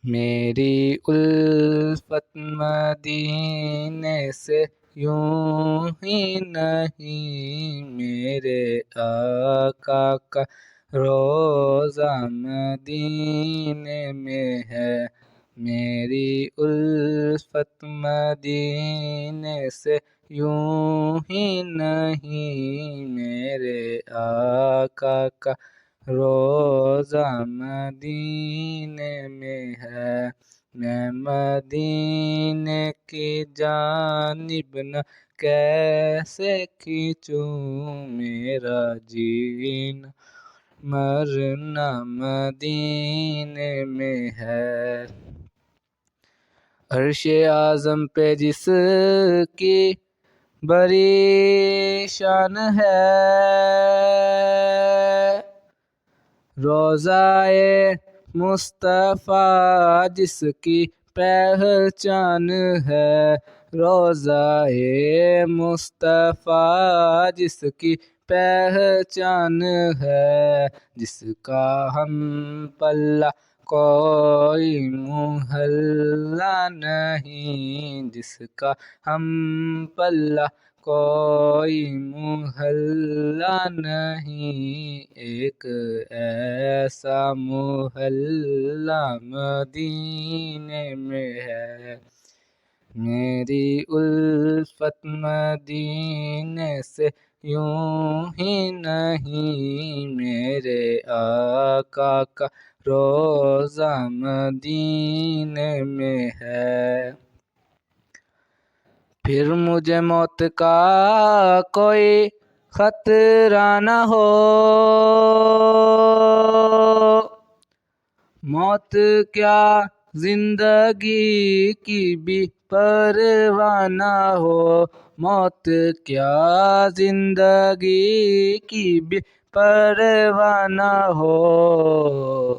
میری الفت مدینے سے یوں ہی نہیں، میرے آقا کا روزہ مدینے میں ہے۔ میری الفت مدینے سے یوں ہی نہیں، میرے آقا کا روزہ مدینے میں ہے۔ میں مدینے کی جانب نہ کیسے کھینچوں، میرا جینا مرنا مدینے میں ہے۔ عرش اعظم پہ جس کی بڑی شان ہے، روضہ مصطفیٰ جس کی پہچان ہے، روضہ مصطفیٰ جس کی پہچان ہے، جس کا ہم پلہ کوئی محلہ نہیں، جس کا ہم پلہ کوئی محلہ نہیں، ایک ایسا محلہ مدینے میں ہے۔ میری الفت مدینے سے یوں ہی نہیں، میرے آقا کا روزہ مدینے میں ہے۔ پھر مجھے موت کا کوئی خطرہ نہ ہو، موت کیا زندگی کی بھی پرواہ نہ ہو، موت کیا زندگی کی بھی پرواہ نہ ہو۔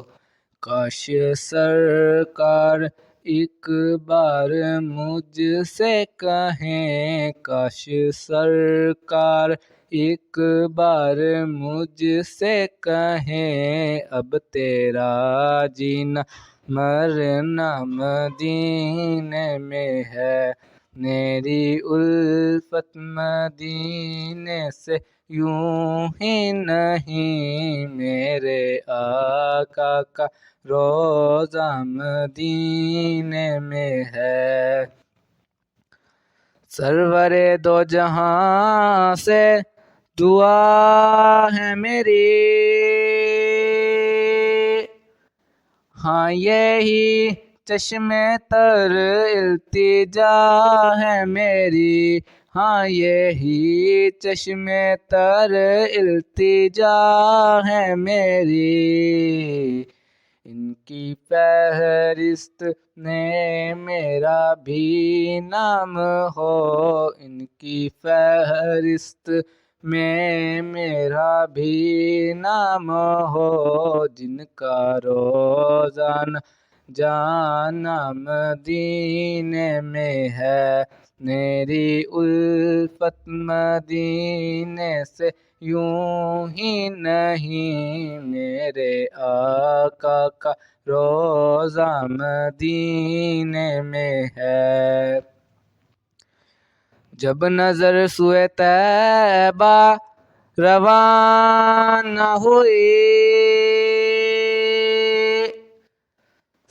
کاش سرکار ایک بار مجھ سے کہیں، کاش سرکار ایک بار مجھ سے کہیں، اب تیرا جینا مرنا مدینے میں ہے۔ میری الفت مدینے سے یوں ہی نہیں، میرے آقا کا روزہ مدینے میں ہے۔ سرور دو جہاں سے دعا ہے میری، ہاں یہی چشم تر التجا ہے میری، ہاں یہی چشم تر التجا ہے میری۔ ان کی فہرست میں میرا بھی نام ہو، ان کی فہرست میں میرا بھی نام ہو، جن کا روزہ نہ جانا مدینے میں ہے۔ میری الفت مدینے سے یوں ہی نہیں، میرے آقا کا روزہ مدینے میں ہے۔ جب نظر سوئے طیبہ روانہ ہوئی،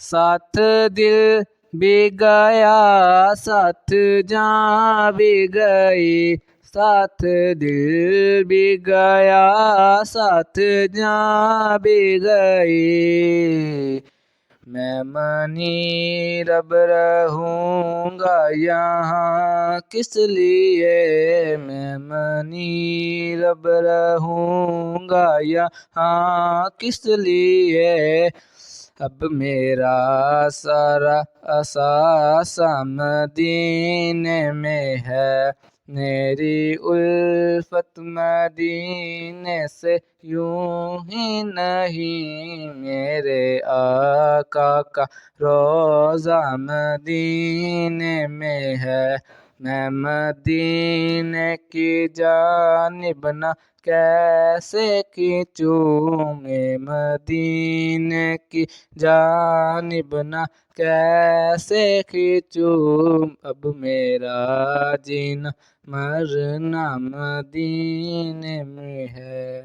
ساتھ دل بھی گیا ساتھ جان بھی گئی، ساتھ دل بھی گیا ساتھ جان بھی گئی۔ میں منیرب رہوں گا یہاں کس لیے، میں منیرب رہوں گا یہاں کس لیے، اب میرا سارا اثاثہ مدینے میں ہے۔ میری الفت مدینے سے یوں ہی نہیں، میرے آقا کا روزہ مدینے میں ہے۔ میں مدینے کی جانب نہ کیسے کھینچوں میں مدینے کی جانب نہ کیسے کھینچوں، اب میرا جینا مرنا مدینے میں ہے۔